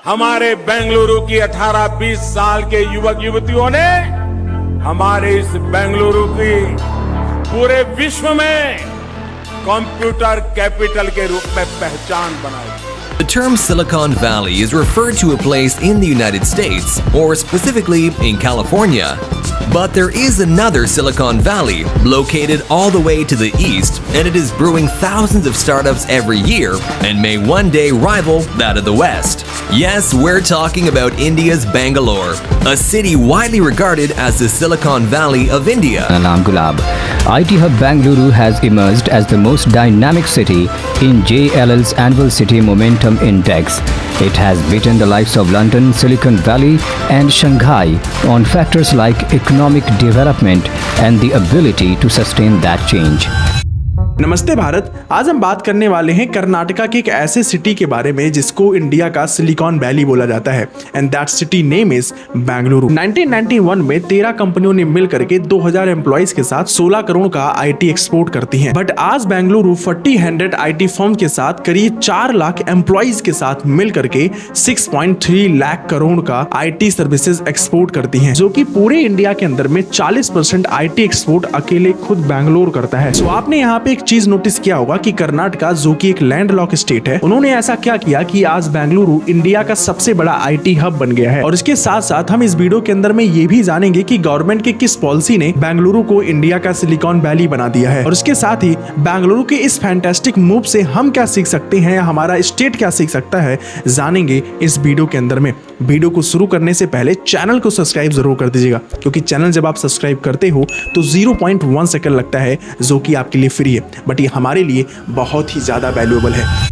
हमारे बेंगलुरु की 18-20 साल के युवक युवतियों ने हमारे इस बेंगलुरु की पूरे विश्व में कंप्यूटर कैपिटल के रूप में पहचान बनाई। The term Silicon Valley is referred to a place in the United States, or specifically in California. But there is another Silicon Valley located all the way to the east, and it is brewing thousands of startups every year and may one day rival that of the west. Yes, we're talking about India's Bangalore, a city widely regarded as the Silicon Valley of India. Naam Gulab. IT Hub Bangalore has emerged as the most dynamic city in JLL's annual City Momentum Index. It has beaten the likes of London, Silicon Valley and Shanghai on factors like economic development and the ability to sustain that change. नमस्ते भारत। आज हम बात करने वाले हैं कर्नाटका के एक ऐसे सिटी के बारे में जिसको इंडिया का सिलिकॉन वैली बोला जाता है, and that city name is Bengaluru. 1991 में 13 कंपनियों ने मिल करके 2000 एम्प्लॉइज के साथ 16 करोड़ का आईटी एक्सपोर्ट करती हैं। बट आज बेंगलुरु 40 आईटी फर्म के साथ करीब 4 लाख एम्प्लॉइज के साथ मिल करके 6.3 लाख करोड़ का आईटी सर्विसेज एक्सपोर्ट करती है, जो कि पूरे इंडिया के अंदर में 40% आईटी एक्सपोर्ट अकेले खुद बेंगलुरु करता है। सो आपने यहाँ पे चीज नोटिस किया होगा कि कर्नाटका, जो कि एक लैंडलॉक स्टेट है, उन्होंने ऐसा क्या किया कि आज बेंगलुरु इंडिया का सबसे बड़ा आईटी हब बन गया है। और इसके साथ साथ हम इस वीडियो के अंदर में ये भी जानेंगे कि गवर्नमेंट के किस पॉलिसी ने बेंगलुरु को इंडिया का सिलिकॉन वैली बना दिया है। और इसके साथ ही बेंगलुरु के इस फैंटास्टिक मूव से हम क्या सीख सकते हैं, हमारा स्टेट क्या सीख सकता है, जानेंगे इस वीडियो के अंदर में। वीडियो को शुरू करने से पहले चैनल को सब्सक्राइब जरूर कर दीजिएगा, क्योंकि चैनल जब आप सब्सक्राइब करते हो तो 0.1 सेकंड लगता है, जो कि आपके लिए फ्री है, बट ये हमारे लिए बहुत ही ज्यादा वैल्यूएबल है।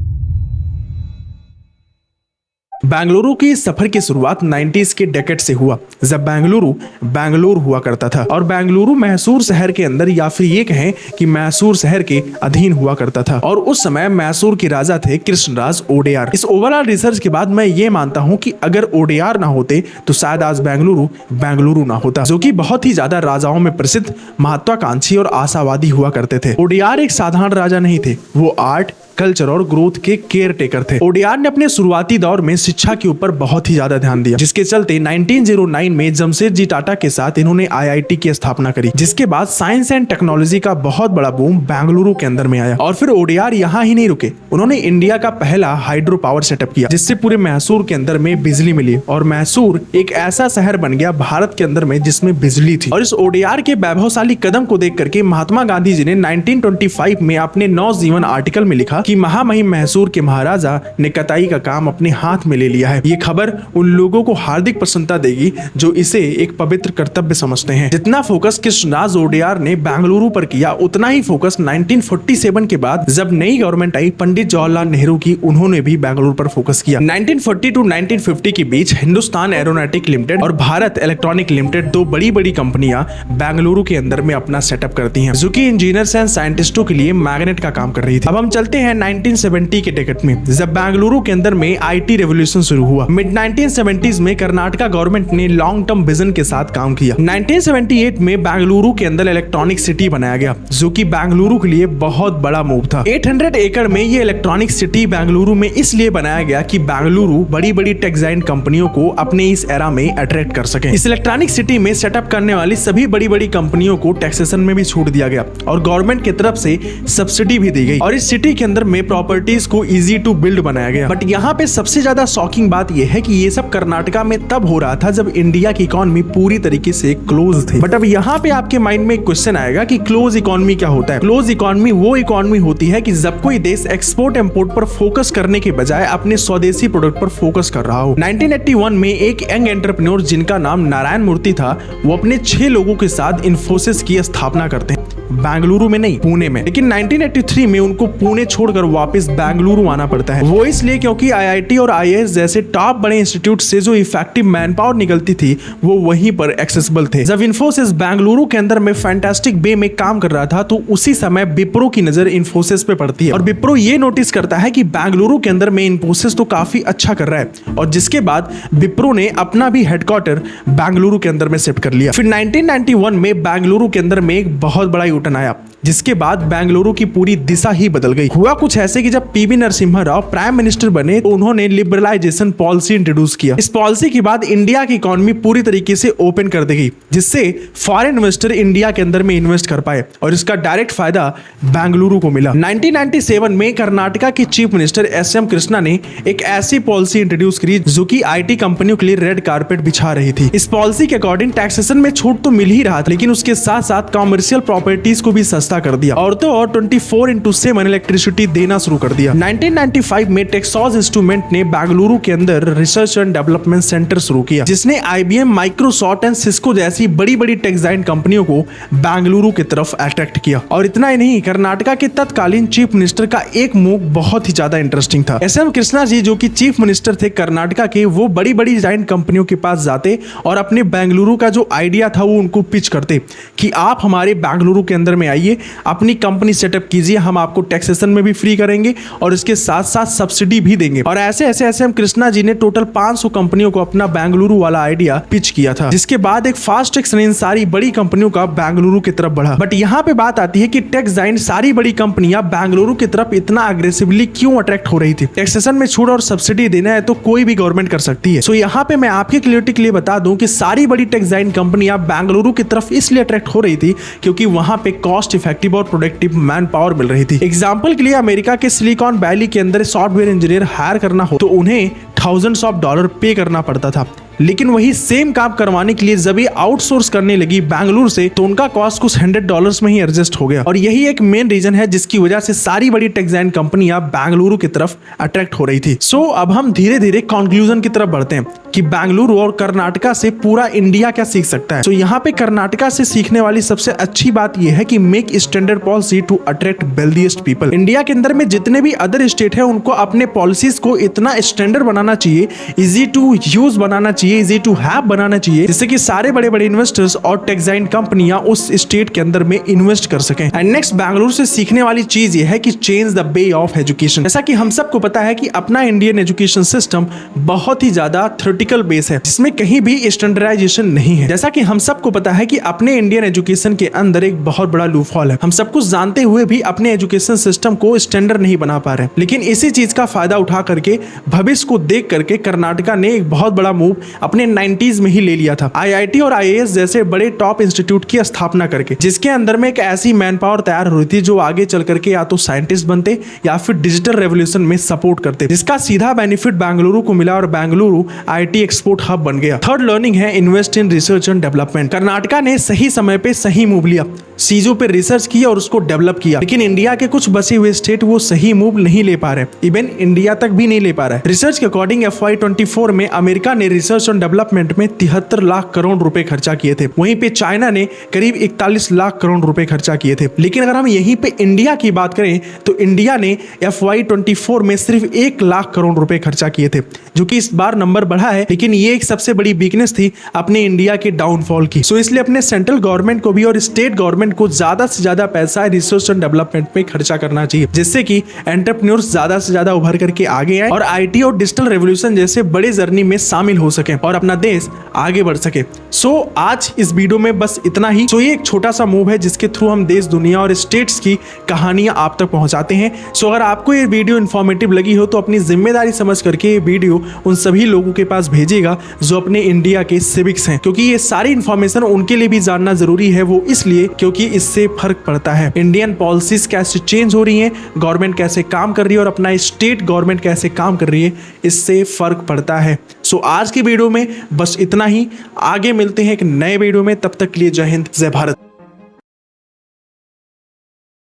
बेंगलुरु की सफर की शुरुआत 90s के डेकेड से हुआ, जब बेंगलुरु हुआ करता था और बेंगलुरु मैसूर शहर के अंदर, या फिर ये कहें कि मैसूर शहर के अधीन हुआ करता था। और उस समय मैसूर के राजा थे कृष्णराज ओडेयार। इस ओवरऑल रिसर्च के बाद मैं ये मानता हूं कि अगर ओडेयार ना होते तो शायद आज बेंगलुरु ना होता, जो कि बहुत ही ज्यादा राजाओं में प्रसिद्ध, महत्वाकांक्षी और आशावादी हुआ करते थे। ओडेयार एक साधारण राजा नहीं थे, वो आर्ट, कल्चर और ग्रोथ के केयर टेकर थे। ओडेयार ने अपने शुरुआती दौर में शिक्षा के ऊपर बहुत ही ज्यादा ध्यान दिया, जिसके चलते 1909 में जमशेदजी टाटा के साथ इन्होंने आईआईटी की स्थापना करी, जिसके बाद साइंस एंड टेक्नोलॉजी का बहुत बड़ा बूम बेंगलुरु के अंदर में आया। और फिर ओडेयार यहाँ ही नहीं रुके, उन्होंने इंडिया का पहला हाइड्रो पावर सेटअप किया, जिससे पूरे मैसूर के अंदर में बिजली मिली और मैसूर एक ऐसा शहर बन गया भारत के अंदर में जिसमें बिजली थी। और इस ओडेयार के वैभवशाली कदम को देख करके महात्मा गांधी जी ने 1925 में अपने नवजीवन आर्टिकल में लिखा कि महामहिम मैसूर के महाराजा ने कताई का काम अपने हाथ में ले लिया है। ये खबर उन लोगों को हार्दिक प्रसन्नता देगी जो इसे एक पवित्र कर्तव्य समझते हैं। जितना फोकस कृष्णराज ओडेयार ने बेंगलुरु पर किया, उतना ही फोकस 1947 के बाद जब नई गवर्नमेंट आई पंडित जवाहरलाल नेहरू की, उन्होंने भी बेंगलुरु पर फोकस किया। 1940 टू 1950 के बीच हिंदुस्तान एरोनॉटिक लिमिटेड और भारत इलेक्ट्रॉनिक लिमिटेड, दो बड़ी बड़ी कंपनियां बेंगलुरु के अंदर में अपना सेटअप करती हैं, जो कि इंजीनियर्स एंड साइंटिस्टों के लिए मैग्नेट का काम कर रही थी। अब हम चलते हैं 1970 के डेकेड में, जब बेंगलुरु के अंदर में आईटी रेवोल्यूशन शुरू हुआ। मिड 1970s में कर्नाटका गवर्नमेंट ने लॉन्ग टर्म विजन के साथ काम किया। 1978 में बेंगलुरु के अंदर इलेक्ट्रॉनिक सिटी बनाया गया, जो कि बेंगलुरु के लिए बहुत बड़ा मूव था। 800 एकड़ में ये इलेक्ट्रॉनिक सिटी बेंगलुरु में इसलिए बनाया गया कि बेंगलुरु बड़ी बड़ी टेक जायंट कंपनियों को अपने इस एरा में अट्रैक्ट कर सके। इस इलेक्ट्रॉनिक सिटी में सेटअप करने वाली सभी बड़ी बड़ी कंपनियों को टैक्सेशन में भी छूट दिया गया और गवर्नमेंट की तरफ से सब्सिडी भी दी गई, और इस सिटी के अंदर में प्रॉपर्टीज को इजी टू बिल्ड बनाया गया। बट यहाँ पे सबसे ज्यादा शॉकिंग बात यह है कि ये सब कर्नाटका में तब हो रहा था जब इंडिया की इकोनॉमी पूरी तरीके से क्लोज थी। बट अब यहाँ पे आपके माइंड में एक क्वेश्चन आएगा कि क्लोज इकोनॉमी क्या होता है। क्लोज इकोनॉमी वो इकोनॉमी होती है कि जब कोई देश एक्सपोर्ट इंपोर्ट पर फोकस करने के बजाय अपने स्वदेशी प्रोडक्ट पर फोकस कर रहा हो। 1981 में एक यंग एंटरप्रेन्योर जिनका नाम नारायण मूर्ति था, वो अपने 6 लोगों के साथ इन्फोसिस की स्थापना करते हैं, बेंगलुरु में नहीं, पुणे में। लेकिन 1983 में उनको पुणे छोड़कर वापस बेंगलुरु आना पड़ता है। वो इसलिए क्योंकि आईआईटी और आईएएस जैसे टॉप बड़े इंस्टीट्यूट से जो इफेक्टिव मैन पावर निकलती थी वो वहीं पर एक्सेसिबल थे। जब इन्फोसिस बेंगलुरु के अंदर में फैंटास्टिक वे में काम कर रहा था, तो उसी समय विप्रो की नजर इन्फोसिस पे पड़ती है और विप्रो ये नोटिस करता है कि बेंगलुरु के अंदर में इन्फोसिस तो काफी अच्छा कर रहा है, और जिसके बाद विप्रो ने अपना भी हेडक्वार्टर बेंगलुरु के अंदर में शिफ्ट कर लिया। फिर 1991 में बेंगलुरु के अंदर में एक बहुत बड़ा यूटर्न आया जिसके बाद बेंगलुरु की पूरी दिशा ही बदल गई। हुआ कुछ ऐसे कि जब PV Narasimha Rao prime minister बने तो उन्होंने लिबरलाइजेशन पॉलिसी इंट्रोड्यूस किया। इस पॉलिसी के बाद इंडिया की इकोनॉमी पूरी तरीके से ओपन कर दी गई, जिससे फॉरेन इन्वेस्टर इंडिया के अंदर में इन्वेस्ट कर पाए और इसका डायरेक्ट फायदा बेंगलुरु को मिला। 1997 में कर्नाटका के चीफ मिनिस्टर एस.एम. कृष्णा ने एक ऐसी पॉलिसी इंट्रोड्यूस करी जो कि आईटी कंपनियों के लिए रेड कारपेट बिछा रही थी। इस पॉलिसी के अकॉर्डिंग टैक्सेशन में छूट तो मिल ही रहा था, लेकिन उसके साथ साथ कॉमर्शियल प्रॉपर्टीज को भी सस्ता कर दिया और तो और 24/7 इलेक्ट्रिसिटी देना शुरू कर दिया। 1995 में टेक्सास इंस्ट्रूमेंट ने बेंगलुरु के अंदर रिसर्च एंड डेवलपमेंट सेंटर शुरू किया, जिसने IBM, माइक्रोसॉफ्ट एंड सिस्को जैसी बड़ी बड़ी टेक्सटाइल कंपनियों को बेंगलुरु की तरफ अट्रैक्ट किया। और इतना ही नहीं, कर्नाटका के तत्कालीन चीफ मिनिस्टर का एक मूव बहुत ही ज्यादा इंटरेस्टिंग था। एस.एम. कृष्णा जी जो कि चीफ मिनिस्टर थे कर्नाटका के, वो बड़ी बड़ी जायंट कंपनियों के पास जाते और अपने बेंगलुरु का जो आइडिया था वो उनको पिच करते कि आप हमारे बेंगलुरु के अंदर में आइए, अपनी कंपनी सेटअप कीजिए, हम आपको टैक्सेशन में भी फ्री करेंगे और इसके साथ साथ सब्सिडी भी देंगे। और ऐसे एस.एम. कृष्णा जी ने टोटल 500 कंपनियों को अपना बेंगलुरु वाला आइडिया पिच किया था, जिसके बाद एक फास्ट ट्रैक से इन सारी बड़ी कंपनियों का बेंगलुरु की तरफ बढ़ा। बट यहाँ पे बात आती है कि टेक जायंट सारी बड़ी कंपनियां बेंगलुरु की तरफ इतना अग्रेसिवली क्यों अट्रैक्ट हो रही थी। टैक्सेशन में छूट और सब्सिडी देना है तो कोई भी गवर्नमेंट कर सकती है। सो यहाँ पे मैं आपके क्लियरिटी के लिए बता दूं कि सारी बड़ी टेक जायंट कंपनियां बेंगलुरु की तरफ इसलिए अट्रैक्ट हो रही थी क्योंकि वहां पे कॉस्ट इफेक्टिव और प्रोडक्टिव मैन पावर मिल रही थी। एग्जाम्पल के लिए अमेरिका के सिलिकॉन वैली के अंदर सॉफ्टवेयर इंजीनियर हायर करना हो तो उन्हें थाउजेंड्स ऑफ डॉलर पे करना पड़ता था, लेकिन वही सेम काम करवाने के लिए जब ये आउटसोर्स करने लगी बेंगलुरु से तो उनका कॉस्ट कुछ $100 में ही एडजस्ट हो गया। और यही एक मेन रीजन है जिसकी वजह से सारी बड़ी टेक जायंट कंपनियां बेंगलुरु की तरफ अट्रैक्ट हो रही थी। सो अब हम धीरे धीरे कंक्लूजन की तरफ बढ़ते हैं कि बेंगलुरु और कर्नाटका से पूरा इंडिया क्या सीख सकता है। तो यहाँ पे कर्नाटका से सीखने वाली सबसे अच्छी बात यह है कि make standard policy to attract wealthiest people. India के अंदर में जितने भी अदर स्टेट है उनको अपने पॉलिसीज को इतना स्टैंडर्ड बनाना चाहिए, इजी टू यूज बनाना चाहिए, इजी टू हैव बनाना चाहिए, जिससे कि सारे बड़े बड़े इन्वेस्टर्स और टेक जायंट कंपनियां उस स्टेट के अंदर में इन्वेस्ट कर सकें। एंड नेक्स्ट बेंगलुरु से सीखने वाली चीज ये है कि change the way of education. जैसा कि हम सबको पता है कि अपना इंडियन एजुकेशन सिस्टम बहुत ही ज्यादा थ्योरेटिकल बेस है, जिसमें कहीं भी स्टैंडर्डाइजेशन नहीं है। जैसा कि हम सबको पता है कि अपने इंडियन एजुकेशन के अंदर एक बहुत बड़ा लूपहोल है। हम सब कुछ जानते हुए भी अपने एजुकेशन सिस्टम को स्टैंडर्ड नहीं बना पा रहे। लेकिन इसी चीज का फायदा उठा करके, भविष्य को देख करके कर्नाटका ने एक बहुत बड़ा मूव अपने 90s में ही ले लिया था, IIT और IAS जैसे बड़े टॉप इंस्टीट्यूट की स्थापना करके, जिसके अंदर में एक ऐसी मैन पावर तैयार हुई थी जो आगे चल करके या तो साइंटिस्ट बनते या फिर डिजिटल रेवोल्यूशन में सपोर्ट करते, जिसका सीधा बेनिफिट बेंगलुरु को मिला और बेंगलुरु IT एक्सपोर्ट हब बन गया। थर्ड लर्निंग है invest in research and development. Karnataka ने सही समय पे सही मूव लिया, चीजों पे रिसर्च किया और उसको डेवलप किया, लेकिन इंडिया के कुछ बचे हुए स्टेट वो सही मूव नहीं ले पा रहे, इवन इंडिया तक भी नहीं ले पा रहा है। रिसर्च के अकॉर्डिंग FY24 में अमेरिका ने रिसर्च एंड डेवलपमेंट में 73 लाख करोड़ रुपए खर्चा किए थे, वहीं पे चाइना ने करीब 41 लाख करोड़ रुपए खर्चा किए थे। लेकिन अगर हम यहीं पे इंडिया की बात करें तो इंडिया ने FY24 में सिर्फ 1 लाख करोड़ रुपए खर्चा किए थे, जो कि इस बार नंबर बढ़ा है, लेकिन ये एक सबसे बड़ी वीकनेस थी अपने इंडिया के डाउनफॉल की। सो इसलिए अपने सेंट्रल गवर्नमेंट को भी और स्टेट गवर्नमेंट को ज्यादा से ज्यादा पैसा रिसर्च एंड डेवलपमेंट में खर्चा करना चाहिए, जिससे कि एंटरप्रेन्योर्स ज्यादा से ज्यादा उभर करके आगे आए और IT और डिजिटल रेवोल्यूशन जैसे बड़े जर्नी में शामिल हो सके और अपना देश आगे बढ़ सके। सो आज इस वीडियो में बस इतना ही। सो ये एक छोटा सा मूव है जिसके थ्रू हम देश, दुनिया और स्टेट्स की कहानियां आप तक पहुंचाते हैं। सो अगर आपको ये वीडियो इन्फॉर्मेटिव लगी हो तो अपनी जिम्मेदारी समझ करके ये वीडियो उन सभी लोगों के पास भेजिएगा जो अपने इंडिया के सिविक्स हैं, क्योंकि ये सारी इन्फॉर्मेशन उनके लिए भी जानना जरूरी है। वो इसलिए क्योंकि इससे फर्क पड़ता है इंडियन पॉलिसीज कैसे चेंज हो रही है, गवर्नमेंट कैसे काम कर रही है और अपना स्टेट गवर्नमेंट कैसे काम कर रही है, इससे फर्क पड़ता है। सो आज की वीडियो में बस इतना ही। आगे मिलते हैं एक नए वीडियो में, तब तक के लिए जय हिंद, जय भारत।